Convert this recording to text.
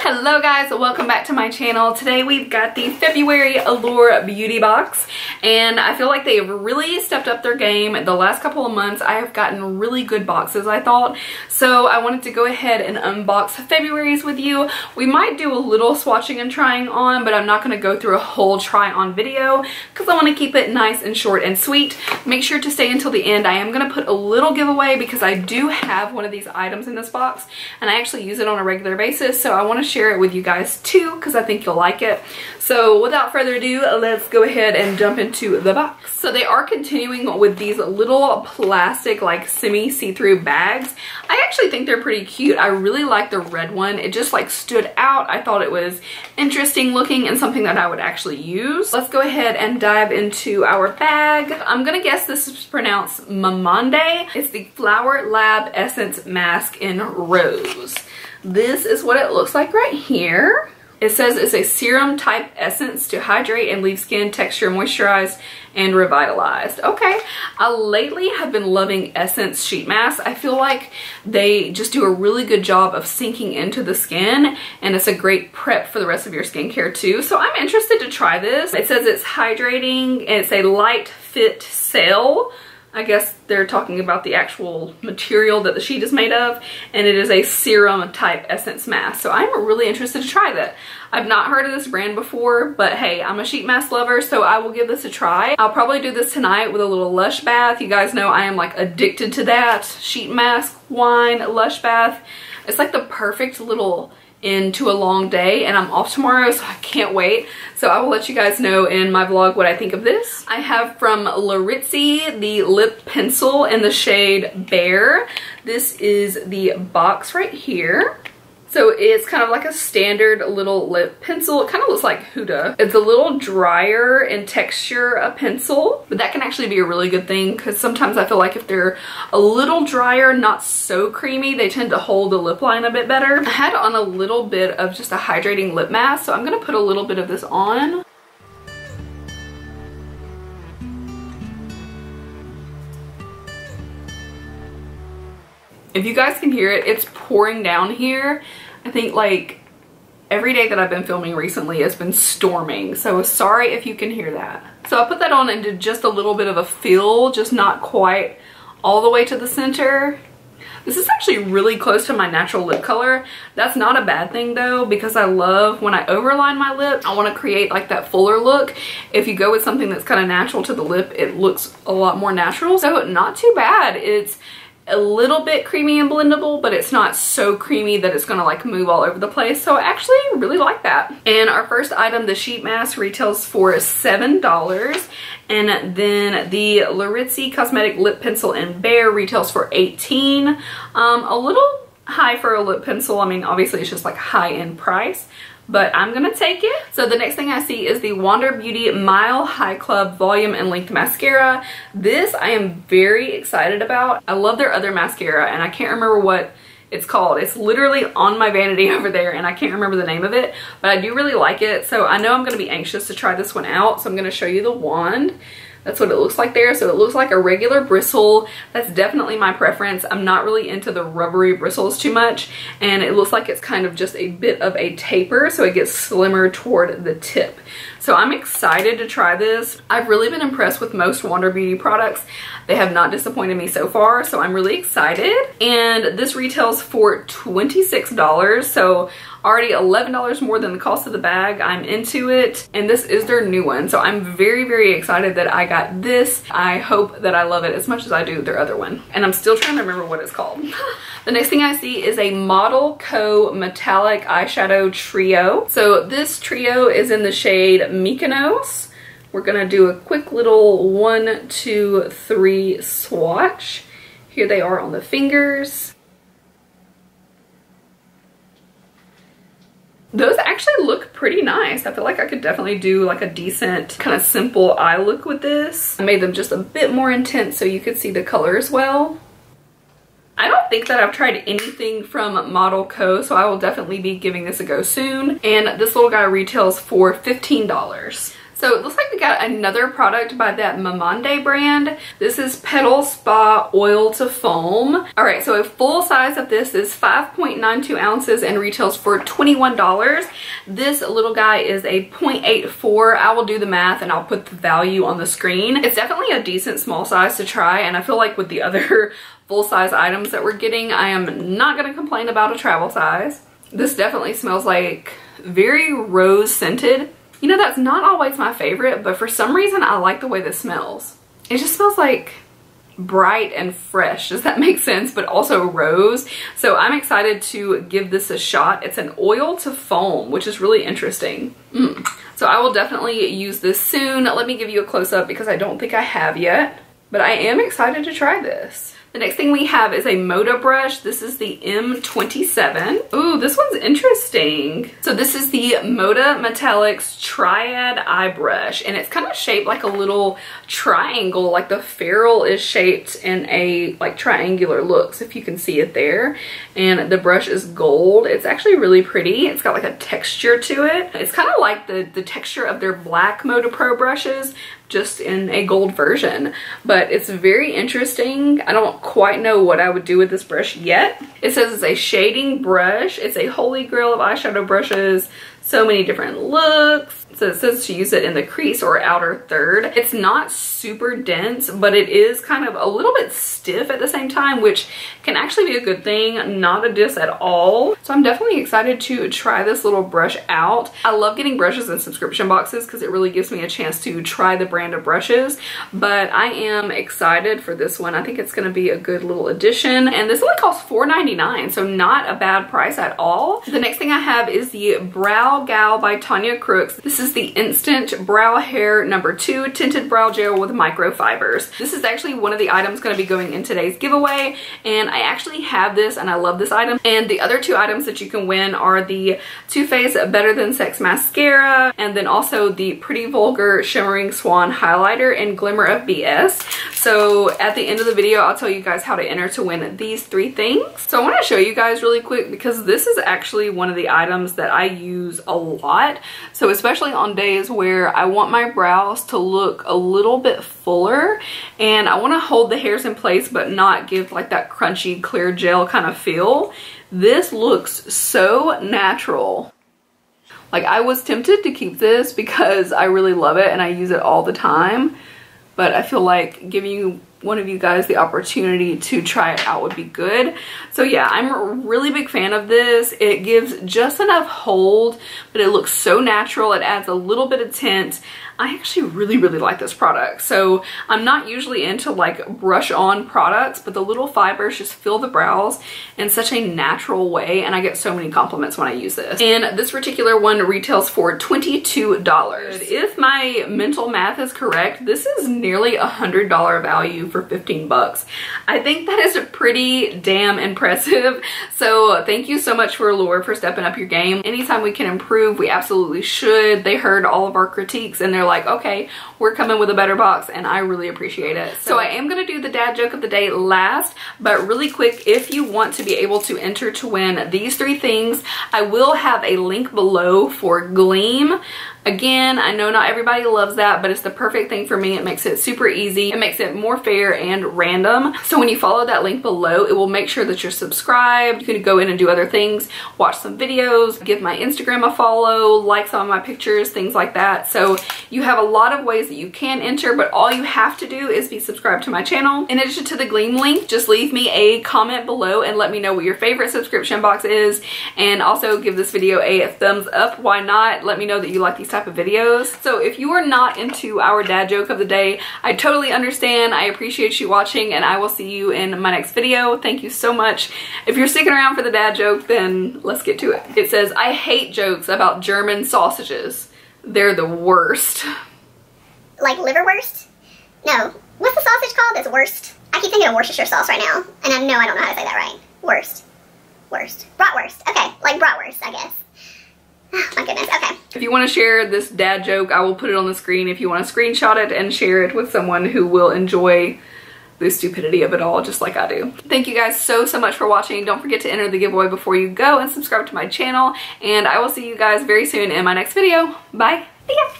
Hello guys, welcome back to my channel. Today we've got the February Allure beauty box, and I feel like they've really stepped up their game. The last couple of months I have gotten really good boxes, I thought, so I wanted to go ahead and unbox February's with you. We might do a little swatching and trying on, but I'm not going to go through a whole try on video because I want to keep it nice and short and sweet. Make sure to stay until the end. I am going to put a little giveaway because I do have one of these items in this box and I actually use it on a regular basis, so I want to share it with you guys too because I think you'll like it. So without further ado, let's go ahead and jump into the box. So they are continuing with these little plastic like semi see-through bags. I actually think they're pretty cute. I really like the red one. It just like stood out. I thought it was interesting looking and something that I would actually use. Let's go ahead and dive into our bag. I'm gonna guess this is pronounced Mamande. It's the Flower Lab Essence Mask in Rose. This is what it looks like right here. It says it's a serum type essence to hydrate and leave skin texture moisturized and revitalized. Okay, I lately have been loving Essence sheet masks. I feel like they just do a really good job of sinking into the skin, and it's a great prep for the rest of your skincare too. So I'm interested to try this. It says it's hydrating and it's a light fit cell. I guess they're talking about the actual material that the sheet is made of, and it is a serum type essence mask. So I'm really interested to try that. I've not heard of this brand before, but hey, I'm a sheet mask lover, so I will give this a try. I'll probably do this tonight with a little Lush bath. You guys know I am like addicted to that. Sheet mask, wine, Lush bath. It's like the perfect little into a long day, and I'm off tomorrow, so I can't wait. So I will let you guys know in my vlog what I think of this. I have from LOreal the lip pencil in the shade Bear. This is the box right here. So it's kind of like a standard little lip pencil. It kind of looks like Huda. It's a little drier in texture, a pencil, but that can actually be a really good thing because sometimes I feel like if they're a little drier, not so creamy, they tend to hold the lip line a bit better. I had on a little bit of just a hydrating lip mask, so I'm gonna put a little bit of this on. If you guys can hear it, it's pouring down here. I think like every day that I've been filming recently has been storming, so sorry if you can hear that. So I put that on and did just a little bit of a fill, just not quite all the way to the center. This is actually really close to my natural lip color. That's not a bad thing though, because I love when I overline my lip, I want to create like that fuller look. If you go with something that's kind of natural to the lip, it looks a lot more natural. So not too bad. It's a little bit creamy and blendable, but it's not so creamy that it's gonna like move all over the place. So I actually really like that. And our first item, the sheet mask, retails for $7. And then the LOreal Cosmetic Lip Pencil in Bear retails for $18. A little high for a lip pencil. I mean, obviously it's just like high end price, but I'm gonna take it. So the next thing I see is the Wander Beauty Mile High Club Volume and Length Mascara. This I am very excited about. I love their other mascara and I can't remember what it's called. It's literally on my vanity over there and I can't remember the name of it, but I do really like it. So I know I'm gonna be anxious to try this one out. So I'm gonna show you the wand. That's what it looks like there. So it looks like a regular bristle. That's definitely my preference. I'm not really into the rubbery bristles too much. And it looks like it's kind of just a bit of a taper, so it gets slimmer toward the tip. So I'm excited to try this. I've really been impressed with most Wander Beauty products. They have not disappointed me so far, so I'm really excited. And this retails for $26, so already $11 more than the cost of the bag. I'm into it, and this is their new one, so I'm very, very excited that I got this. I hope that I love it as much as I do their other one, and I'm still trying to remember what it's called. The next thing I see is a Model Co Metallic Eyeshadow Trio. So this trio is in the shade Mykonos. We're gonna do a quick little 1, 2, 3 swatch. Here they are on the fingers. Those actually look pretty nice. I feel like I could definitely do like a decent kind of simple eye look with this. I made them just a bit more intense so you could see the color as well. I don't think that I've tried anything from Model Co, so I will definitely be giving this a go soon. And this little guy retails for $15. So it looks like we got another product by that Mamande brand. This is Petal Spa Oil Foam. All right, so a full size of this is 5.92 ounces and retails for $21. This little guy is a 0.84. I will do the math and I'll put the value on the screen. It's definitely a decent small size to try, and I feel like with the other full-size items that we're getting, I am not going to complain about a travel size. This definitely smells like very rose scented. You know, that's not always my favorite, but for some reason I like the way this smells. It just smells like bright and fresh. Does that make sense? But also rose. So I'm excited to give this a shot. It's an oil to foam, which is really interesting. So I will definitely use this soon. Let me give you a close-up because I don't think I have yet, but I am excited to try this. The next thing we have is a Moda brush. This is the M27. Ooh, this one's interesting. So this is the Moda Metallics Triad Eye Brush, and it's kind of shaped like a little triangle, like the ferrule is shaped in a like triangular look, so if you can see it there. And the brush is gold. It's actually really pretty. It's got like a texture to it. It's kind of like the texture of their black Moda Pro brushes, just in a gold version, but it's very interesting. I don't quite know what I would do with this brush yet. It says it's a shading brush. It's a holy grail of eyeshadow brushes. So many different looks. So it says to use it in the crease or outer third. It's not super dense, but it is kind of a little bit stiff at the same time, which can actually be a good thing, not a diss at all. So I'm definitely excited to try this little brush out. I love getting brushes in subscription boxes because it really gives me a chance to try the brand of brushes, but I am excited for this one. I think it's going to be a good little addition, and this only costs $4.99, so not a bad price at all. The next thing I have is the Brow Gal by Tanya Crooks. This is the Instant Brow Hair #2 Tinted Brow Gel with Microfibers. This is actually one of the items going to be going in today's giveaway, and I actually have this and I love this item. And the other two items that you can win are the Too Faced Better Than Sex Mascara, and then also the Pretty Vulgar Shimmering Swan Highlighter and Glimmer of BS. So at the end of the video, I'll tell you guys how to enter to win these three things. So I want to show you guys really quick because this is actually one of the items that I use a lot. So especially on days where I want my brows to look a little bit fuller and I want to hold the hairs in place but not give like that crunchy clear gel kind of feel, this looks so natural. Like, I was tempted to keep this because I really love it and I use it all the time, but I feel like giving one of you guys the opportunity to try it out would be good. So yeah, I'm a really big fan of this. It gives just enough hold, but it looks so natural. It adds a little bit of tint. I actually really like this product. So I'm not usually into like brush on products, but the little fibers just fill the brows in such a natural way, and I get so many compliments when I use this. And this particular one retails for $22. If my mental math is correct, this is nearly $100 value for 15 bucks. I think that is pretty damn impressive. So thank you so much for Allure for stepping up your game. Anytime we can improve, we absolutely should. They heard all of our critiques and they're like, okay, we're coming with a better box, and I really appreciate it. So I am going to do the dad joke of the day last, but really quick, if you want to be able to enter to win these three things, I will have a link below for Gleam. Again, I know not everybody loves that, but it's the perfect thing for me. It makes it super easy. It makes it more fair and random. So when you follow that link below, it will make sure that you're subscribed. You can go in and do other things, watch some videos, give my Instagram a follow, like some of my pictures, things like that. So you have a lot of ways that you can enter, but all you have to do is be subscribed to my channel. In addition to the Gleam link, just leave me a comment below and let me know what your favorite subscription box is, and also give this video a thumbs up. Why not? Let me know that you like these type of videos. So if you are not into our dad joke of the day, I totally understand. I appreciate you watching, and I will see you in my next video. Thank you so much. If you're sticking around for the dad joke, then let's get to it. It says, I hate jokes about German sausages. They're the worst. Like liverwurst? No. What's the sausage called that's worst? I keep thinking of Worcestershire sauce right now, and I know I don't know how to say that right. Worst. Bratwurst. Okay, like bratwurst, I guess. Oh, my goodness, okay. If you want to share this dad joke, I will put it on the screen if you want to screenshot it and share it with someone who will enjoy the stupidity of it all, just like I do. Thank you guys so much for watching. Don't forget to enter the giveaway before you go, and subscribe to my channel, and I will see you guys very soon in my next video. Bye. See ya.